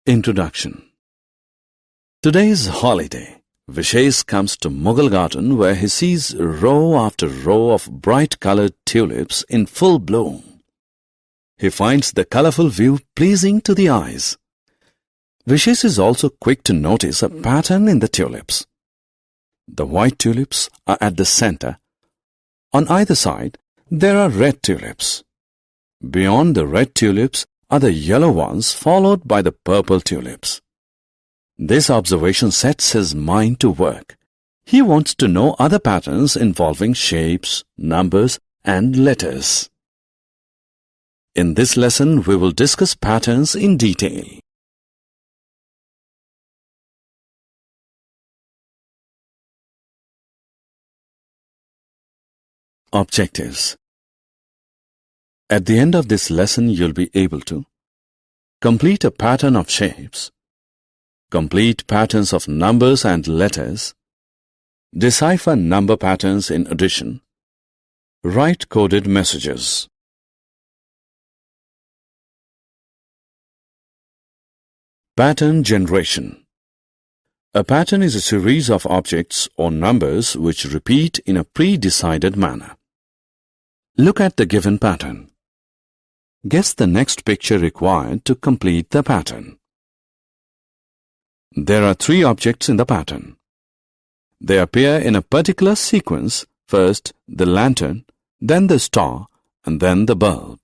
Introduction. Today's holiday. Vishesh comes to Mughal Garden where he sees row after row of bright-colored tulips in full bloom. He finds the colorful view pleasing to the eyes. Vishesh is also quick to notice a pattern in the tulips. The white tulips are at the center. On either side, there are red tulips. Beyond the red tulips are the yellow ones, followed by the purple tulips. This observation sets his mind to work. He wants to know other patterns involving shapes, numbers, and letters. In this lesson, we will discuss patterns in detail. Objectives. At the end of this lesson, you'll be able to complete a pattern of shapes, complete patterns of numbers and letters, decipher number patterns in addition, write coded messages. Pattern generation. A pattern is a series of objects or numbers which repeat in a pre-decided manner. Look at the given pattern. Guess the next picture required to complete the pattern. There are three objects in the pattern. They appear in a particular sequence, first the lantern, then the star, and then the bulb.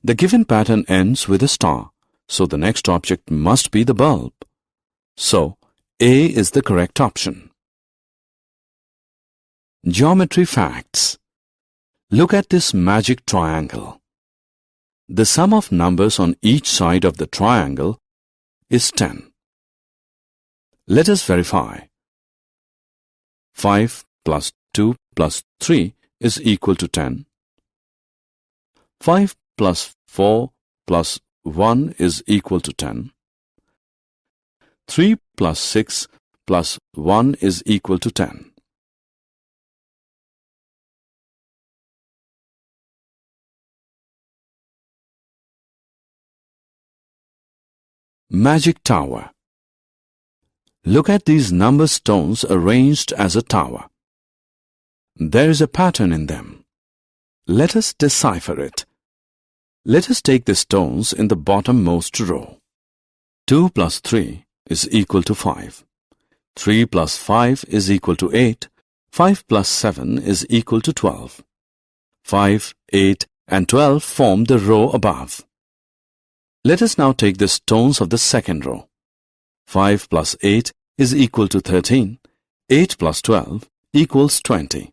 The given pattern ends with a star, so the next object must be the bulb. So, A is the correct option. Geometry facts. Look at this magic triangle. The sum of numbers on each side of the triangle is 10. Let us verify. 5 plus 2 plus 3 is equal to 10. 5 plus 4 plus 1 is equal to 10. 3 plus 6 plus 1 is equal to 10. Magic tower. Look at these number stones arranged as a tower. There is a pattern in them. Let us decipher it. Let us take the stones in the bottommost row. 2 plus 3 is equal to 5. 3 plus 5 is equal to 8. 5 plus 7 is equal to 12. 5, 8, and 12 form the row above. Let us now take the stones of the second row. 5 plus 8 is equal to 13. 8 plus 12 equals 20.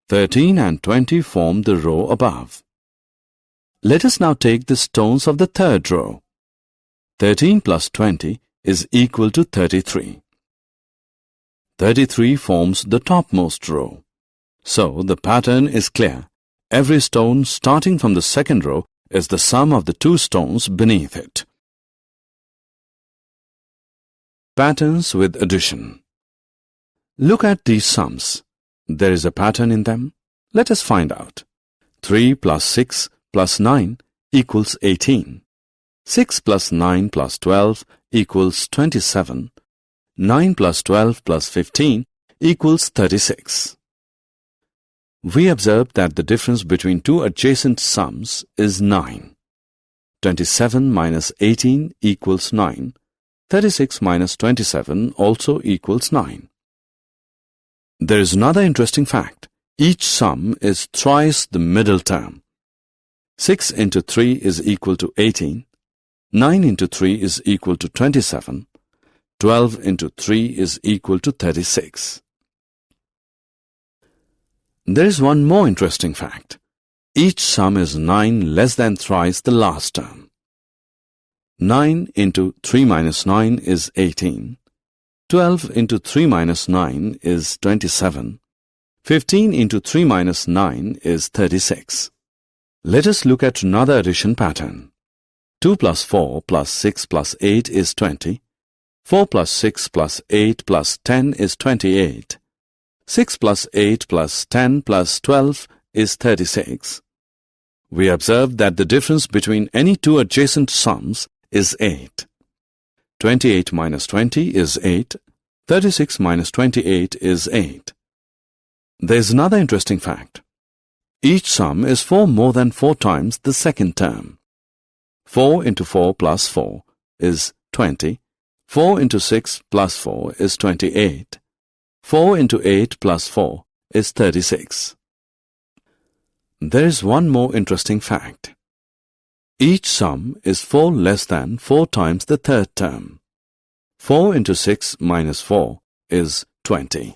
13 and 20 form the row above. Let us now take the stones of the third row. 13 plus 20 is equal to 33. 33 forms the topmost row. So the pattern is clear. Every stone starting from the second row is the sum of the two stones beneath it. Patterns with addition. Look at these sums. There is a pattern in them. Let us find out. 3 plus 6 plus 9 equals 18. 6 plus 9 plus 12 equals 27. 9 plus 12 plus 15 equals 36. We observe that the difference between two adjacent sums is 9. 27 minus 18 equals 9. 36 minus 27 also equals 9. There is another interesting fact. Each sum is thrice the middle term. 6 into 3 is equal to 18. 9 into 3 is equal to 27. 12 into 3 is equal to 36. There is one more interesting fact. Each sum is 9 less than thrice the last term. 9 into 3 minus 9 is 18. 12 into 3 minus 9 is 27. 15 into 3 minus 9 is 36. Let us look at another addition pattern. 2 plus 4 plus 6 plus 8 is 20. 4 plus 6 plus 8 plus 10 is 28. 6 plus 8 plus 10 plus 12 is 36. We observe that the difference between any two adjacent sums is 8. 28 minus 20 is 8. 36 minus 28 is 8. There's another interesting fact. Each sum is 4 more than 4 times the second term. 4 into 4 plus 4 is 20. 4 into 6 plus 4 is 28. 4 into 8 plus 4 is 36. There is one more interesting fact. Each sum is 4 less than 4 times the third term. 4 into 6 minus 4 is 20.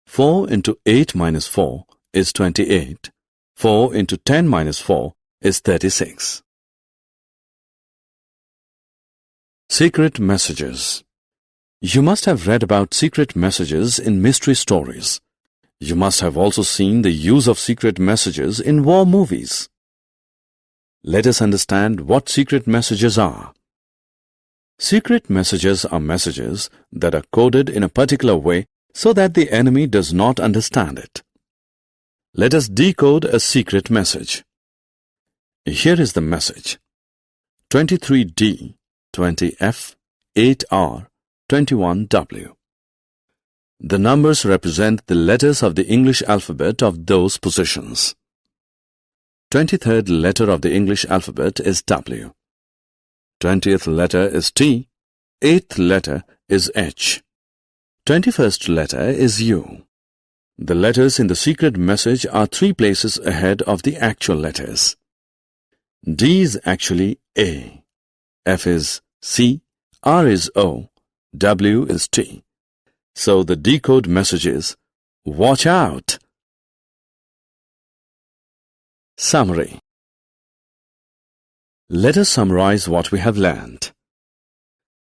4 into 8 minus 4 is 28. 4 into 10 minus 4 is 36. Secret messages. You must have read about secret messages in mystery stories. You must have also seen the use of secret messages in war movies. Let us understand what secret messages are. Secret messages are messages that are coded in a particular way so that the enemy does not understand it. Let us decode a secret message. Here is the message. 23D, 20F, 8R, 21W. The numbers represent the letters of the English alphabet of those positions. 23rd letter of the English alphabet is W. 20th letter is T. 8th letter is H. 21st letter is U. The letters in the secret message are 3 places ahead of the actual letters. D is actually A. F is C. R is O. W is T. So the decode message is, watch out! Summary. Let us summarize what we have learned.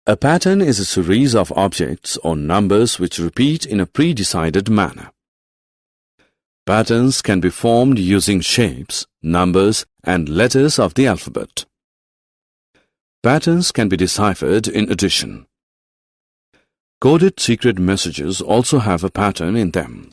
A pattern is a series of objects or numbers which repeat in a pre-decided manner. Patterns can be formed using shapes, numbers, and letters of the alphabet. Patterns can be deciphered in addition. Coded secret messages also have a pattern in them.